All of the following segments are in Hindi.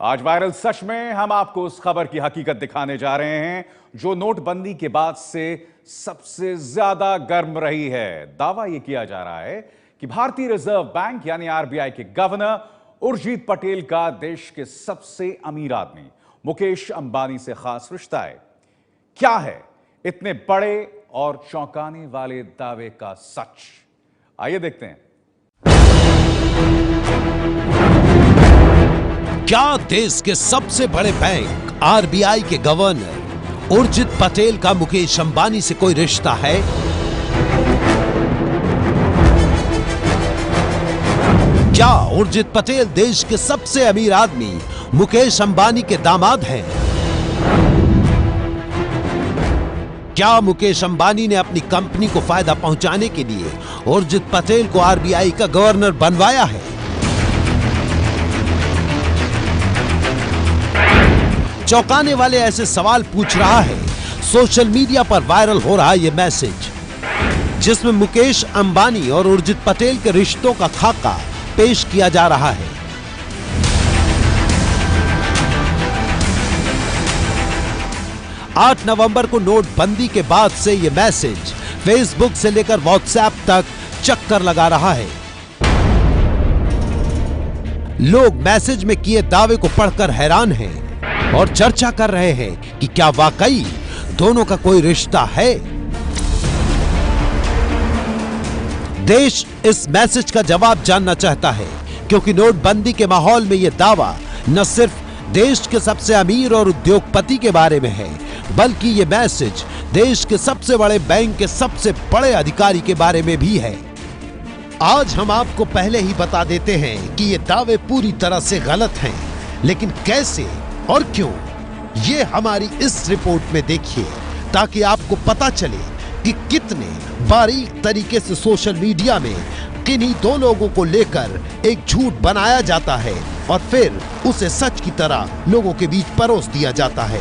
आज वायरल सच में हम आपको उस खबर की हकीकत दिखाने जा रहे हैं जो नोटबंदी के बाद से सबसे ज्यादा गर्म रही है। दावा यह किया जा रहा है कि भारतीय रिजर्व बैंक यानी आरबीआई के गवर्नर उर्जित पटेल का देश के सबसे अमीर आदमी मुकेश अंबानी से खास रिश्ता है। क्या है इतने बड़े और चौंकाने वाले दावे का सच? आइए देखते हैं। क्या देश के सबसे बड़े बैंक आरबीआई के गवर्नर उर्जित पटेल का मुकेश अंबानी से कोई रिश्ता है? क्या उर्जित पटेल देश के सबसे अमीर आदमी मुकेश अंबानी के दामाद हैं? क्या मुकेश अंबानी ने अपनी कंपनी को फायदा पहुंचाने के लिए उर्जित पटेल को आरबीआई का गवर्नर बनवाया है? चौंकाने वाले ऐसे सवाल पूछ रहा है सोशल मीडिया पर वायरल हो रहा यह मैसेज, जिसमें मुकेश अंबानी और उर्जित पटेल के रिश्तों का खाका पेश किया जा रहा है। आठ नवंबर को नोटबंदी के बाद से यह मैसेज फेसबुक से लेकर व्हाट्सएप तक चक्कर लगा रहा है। लोग मैसेज में किए दावे को पढ़कर हैरान हैं और चर्चा कर रहे हैं कि क्या वाकई दोनों का कोई रिश्ता है। देश इस मैसेज का जवाब जानना चाहता है, क्योंकि नोटबंदी के माहौल में यह दावा न सिर्फ देश के सबसे अमीर और उद्योगपति के बारे में है, बल्कि यह मैसेज देश के सबसे बड़े बैंक के सबसे बड़े अधिकारी के बारे में भी है। आज हम आपको पहले ही बता देते हैं कि ये दावे पूरी तरह से गलत हैं, लेकिन कैसे और क्यों, ये हमारी इस रिपोर्ट में देखिए, ताकि आपको पता चले कि कितने बारीक तरीके से सोशल मीडिया में किन्हीं दो लोगों को लेकर एक झूठ बनाया जाता है और फिर उसे सच की तरह लोगों के बीच परोस दिया जाता है।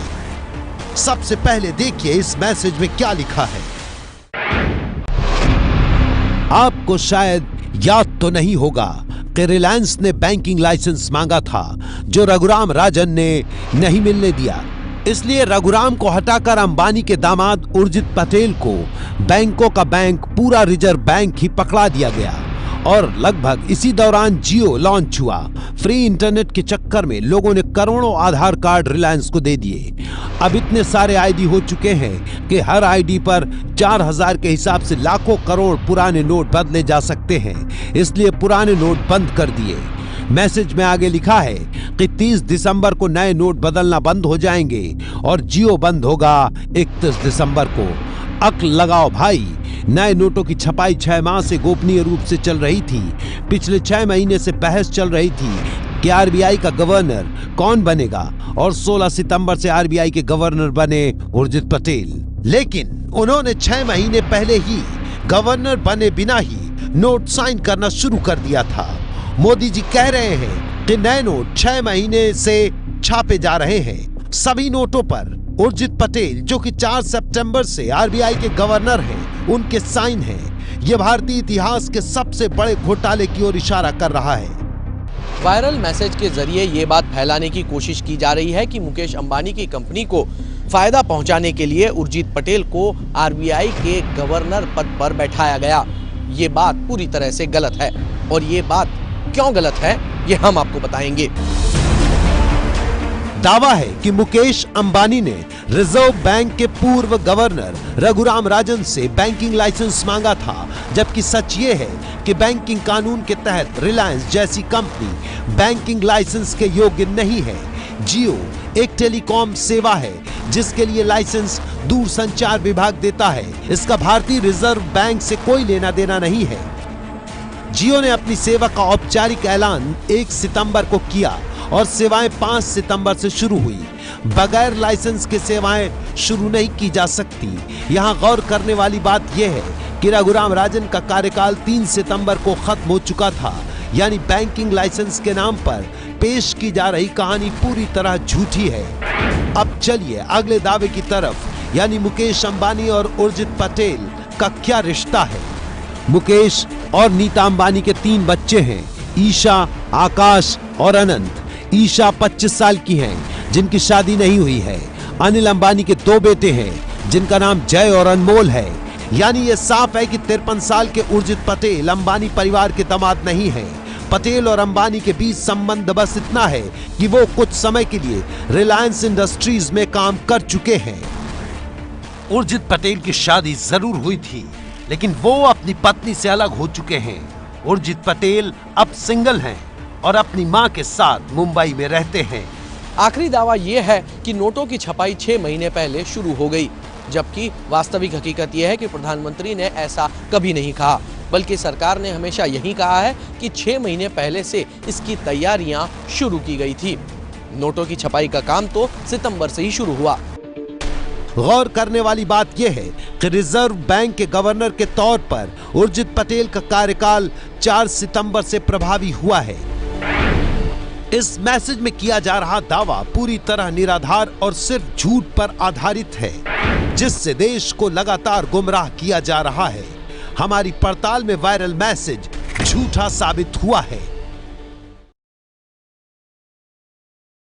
सबसे पहले देखिए इस मैसेज में क्या लिखा है। आपको शायद याद तो नहीं होगा कि रिलायंस ने बैंकिंग लाइसेंस मांगा था, जो रघुराम राजन ने नहीं मिलने दिया। इसलिए रघुराम को हटाकर अंबानी के दामाद उर्जित पटेल को बैंकों का बैंक पूरा रिजर्व बैंक ही पकड़ा दिया गया और लगभग इसी दौरान जियो लॉन्च हुआ। फ्री इंटरनेट के चक्कर में लोगों ने करोड़ों आधार कार्ड रिलायंस को दे दिए। अब इतने सारे आईडी हो चुके हैं कि हर आईडी पर 4000 के हिसाब से लाखों करोड़ पुराने नोट बदले जा सकते हैं, इसलिए पुराने नोट बंद कर दिए। मैसेज में आगे लिखा है कि 30 दिसंबर को नए नोट बदलना बंद हो जाएंगे और जियो बंद होगा 31 दिसंबर को। अक्ल लगाओ भाई, नए नोटों की छपाई 6 माह से गोपनीय रूप से चल रही थी। पिछले 6 महीने से बहस चल रही थी कि आरबीआई का गवर्नर कौन बनेगा और 16 सितंबर से आरबीआई के गवर्नर बने उर्जित पटेल। लेकिन उन्होंने 6 महीने पहले ही गवर्नर बने बिना ही नोट साइन करना शुरू कर दिया था। मोदी जी कह रहे हैं कि नए नोट 6 महीने से छापे जा रहे हैं। सभी नोटों पर उर्जित पटेल, जो कि 4 सितंबर से आरबीआई के गवर्नर हैं, उनके साइन हैं। यह भारतीय इतिहास के सबसे बड़े घोटाले की ओर इशारा कर रहा है। वायरल मैसेज के जरिए ये बात फैलाने की कोशिश की जा रही है कि मुकेश अंबानी की कंपनी को फायदा पहुंचाने के लिए उर्जित पटेल को आरबीआई के गवर्नर पद पर बैठाया गया। ये बात पूरी तरह से गलत है और ये बात क्यों गलत है ये हम आपको बताएंगे। दावा है कि मुकेश अंबानी ने रिजर्व बैंक के पूर्व गवर्नर रघुराम राजन से बैंकिंग लाइसेंस मांगा था, जबकि सच ये है कि बैंकिंग कानून के तहत रिलायंस जैसी कंपनी बैंकिंग लाइसेंस के योग्य नहीं है। जियो एक टेलीकॉम सेवा है जिसके लिए लाइसेंस दूरसंचार विभाग देता है। इसका भारतीय रिजर्व बैंक से कोई लेना देना नहीं है। जियो ने अपनी सेवा का औपचारिक ऐलान 1 सितंबर को किया और सेवाएं 5 सितंबर से शुरू हुई। बगैर लाइसेंस के सेवाएं शुरू नहीं की जा सकती। यहां गौर करने वाली बात यह है कि रघुराम राजन का कार्यकाल 3 सितंबर को खत्म हो चुका था, यानी बैंकिंग लाइसेंस के नाम पर पेश की जा रही कहानी पूरी तरह झूठी है। अब चलिए अगले दावे की तरफ, यानी मुकेश अंबानी और उर्जित पटेल का क्या रिश्ता है। मुकेश और नीता अंबानी के 3 बच्चे हैं, ईशा, आकाश और अनंत। ईशा 25 साल की हैं, जिनकी शादी नहीं हुई है। अनिल अंबानी के 2 बेटे हैं, जिनका नाम जय और अनमोल है। यानी ये साफ है कि 53 साल के उर्जित पटेल अंबानी परिवार के दामाद नहीं है। पटेल और अंबानी के बीच संबंध बस इतना है कि वो कुछ समय के लिए रिलायंस इंडस्ट्रीज में काम कर चुके हैं। उर्जित पटेल की शादी जरूर हुई थी, लेकिन वो अपनी पत्नी से अलग हो चुके हैं। उर्जित पटेल अब सिंगल हैं और अपनी मां के साथ मुंबई में रहते हैं। आखिरी दावा यह है कि नोटों की छपाई 6 महीने पहले शुरू हो गई, जबकि वास्तविक हकीकत यह है कि प्रधानमंत्री ने ऐसा कभी नहीं कहा, बल्कि सरकार ने हमेशा यही कहा है कि 6 महीने पहले से इसकी तैयारियां शुरू की गई थी। नोटों की छपाई का काम तो सितंबर से ही शुरू हुआ। गौर करने वाली बात यह है कि रिजर्व बैंक के गवर्नर के तौर पर उर्जित पटेल का कार्यकाल 4 सितंबर से प्रभावी हुआ है। इस मैसेज में किया जा रहा दावा पूरी तरह निराधार और सिर्फ झूठ पर आधारित है, जिससे देश को लगातार गुमराह किया जा रहा है। हमारी पड़ताल में वायरल मैसेज झूठा साबित हुआ है।